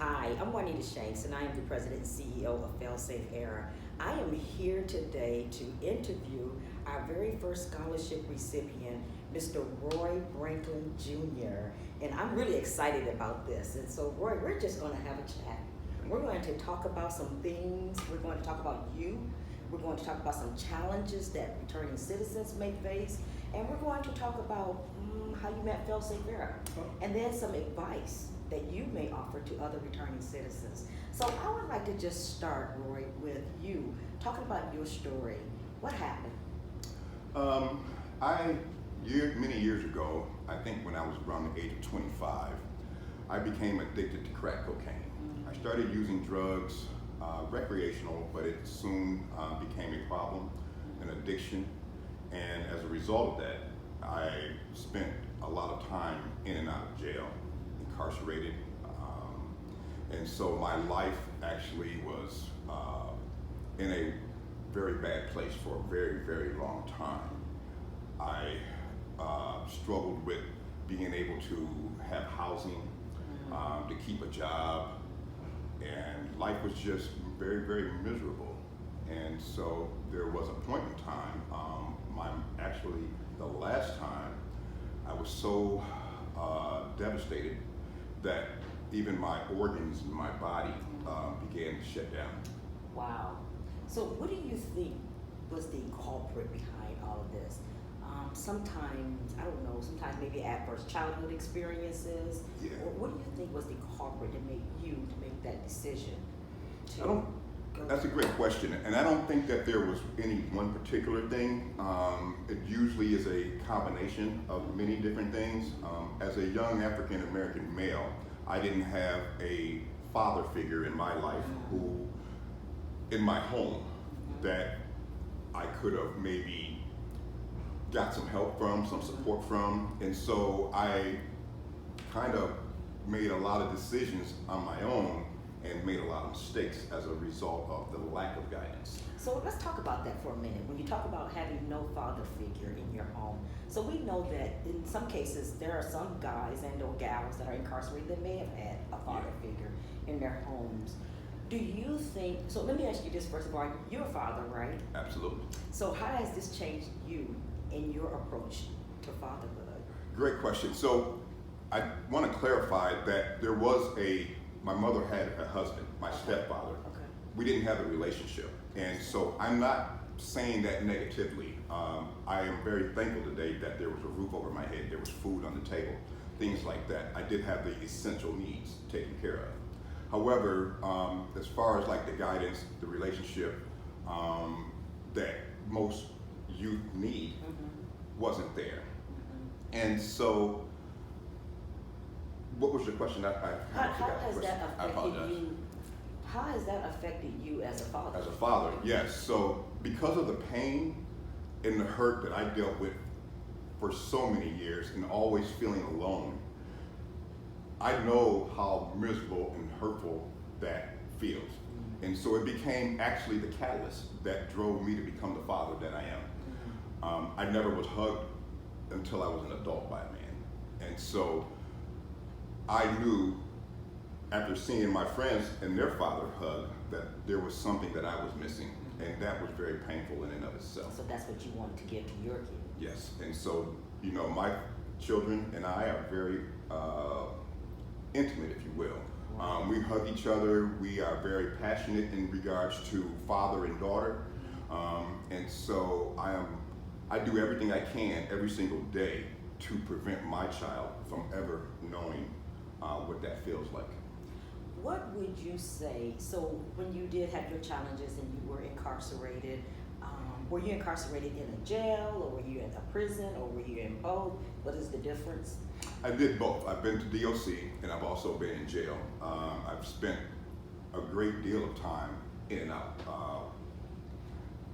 Hi, I'm Juanita Shanks, and I am the President and CEO of FAILSAFE-ERA. I am here today to interview our very first scholarship recipient, Mr. Roy Branklin Jr., and I'm really excited about this. And so, Roy, we're just going to have a chat. We're going to talk about some things. We're going to talk about you. We're going to talk about some challenges that returning citizens may face, and we're going to talk about how you met FAILSAFE-ERA, and then some advice that you may offer to other returning citizens. So I would like to just start, Roy, with you talking about your story. What happened? Many years ago, I think when I was around the age of 25, I became addicted to crack cocaine. I started using drugs, recreational, but it soon became a problem, an addiction, and as a result of that, I spent a lot of time in and out of jail, incarcerated, and so my life actually was in a very bad place for a very, very long time. I struggled with being able to have housing, to keep a job, and life was just very, very miserable. And so there was a point in time, actually the last time, I was so devastated that even my organs in my body began to shut down. Wow. So what do you think was the culprit behind all of this? Sometimes, I don't know, sometimes maybe adverse childhood experiences. Yeah. Or what do you think was the culprit that made you to make that decision? That's a great question, and I don't think that there was any one particular thing. It usually is a combination of many different things. As a young African American male, I didn't have a father figure in my life in my home, that I could have maybe got some help from, some support from, and so I kind of made a lot of decisions on my own and made a lot of mistakes as a result of the lack of guidance. So let's talk about that for a minute. When you talk about having no father figure in your home, so we know that in some cases there are some guys and or gals that are incarcerated that may have had a father figure in their homes. Do you think, so let me ask you this first of all, you're a father, right? Absolutely. So how has this changed you in your approach to fatherhood? Great question. So I want to clarify that my mother had a husband, my stepfather. Okay. We didn't have a relationship. And so I'm not saying that negatively. I am very thankful today that there was a roof over my head, there was food on the table, things like that. I did have the essential needs taken care of. However, as far as like the guidance, the relationship that most youth need wasn't there. And so, what was your question? I forgot the question. I apologize. How has that affected you as a father? As a father, yes. So because of the pain and the hurt that I dealt with for so many years and always feeling alone, I know how miserable and hurtful that feels. And so it became actually the catalyst that drove me to become the father that I am. I never was hugged until I was an adult by a man. And so I knew after seeing my friends and their father hug that there was something that I was missing, and that was very painful in and of itself. So that's what you wanted to give to your kid. Yes, and so, my children and I are very intimate, if you will. We hug each other. We are very passionate in regards to father and daughter, and so I do everything I can every single day to prevent my child from ever knowing what that feels like. What would you say, so when you did have your challenges and you were incarcerated, were you incarcerated in a jail, or were you in a prison, or were you in both? What is the difference? I did both. I've been to DOC and I've also been in jail. I've spent a great deal of time in and out,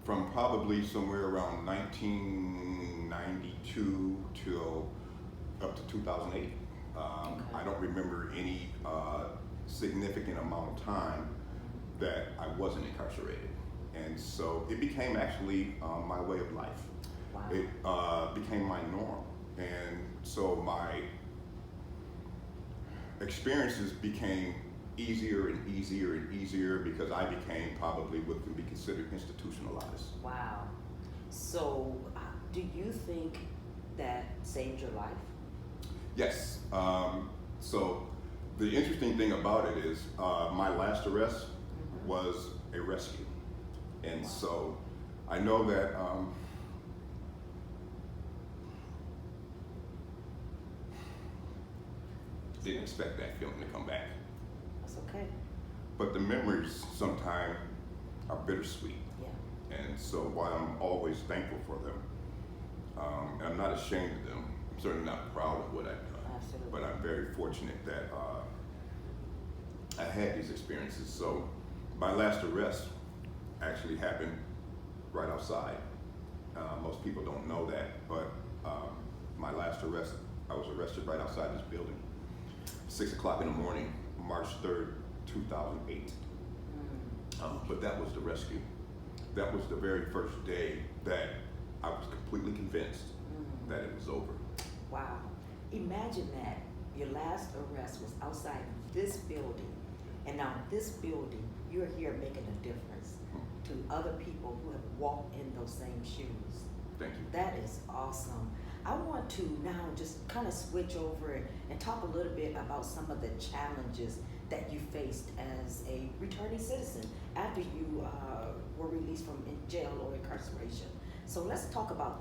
from probably somewhere around 1992 till up to 2008. I don't remember any significant amount of time that I wasn't incarcerated. And so it became actually my way of life. Wow. It became my norm. And so my experiences became easier and easier and easier because I became probably what can be considered institutionalized. Wow. So, do you think that saved your life? Yes. So the interesting thing about it is my last arrest was a rescue. And so I know that didn't expect that feeling to come back. That's okay. But the memories sometimes are bittersweet. Yeah. And so while I'm always thankful for them, and I'm not ashamed of them, I'm certainly not proud of what I've done. Absolutely. But I'm very fortunate that I had these experiences. So my last arrest actually happened right outside. Most people don't know that, but my last arrest, I was arrested right outside this building. 6 o'clock in the morning, March 3rd, 2008. But that was the rescue. That was the very first day that I was completely convinced that it was over. Wow. Imagine that your last arrest was outside this building, and now this building, you're here making a difference to other people who have walked in those same shoes. Thank you. That is awesome. I want to now just kind of switch over and talk a little bit about some of the challenges that you faced as a returning citizen after you were released from jail or incarceration. So let's talk about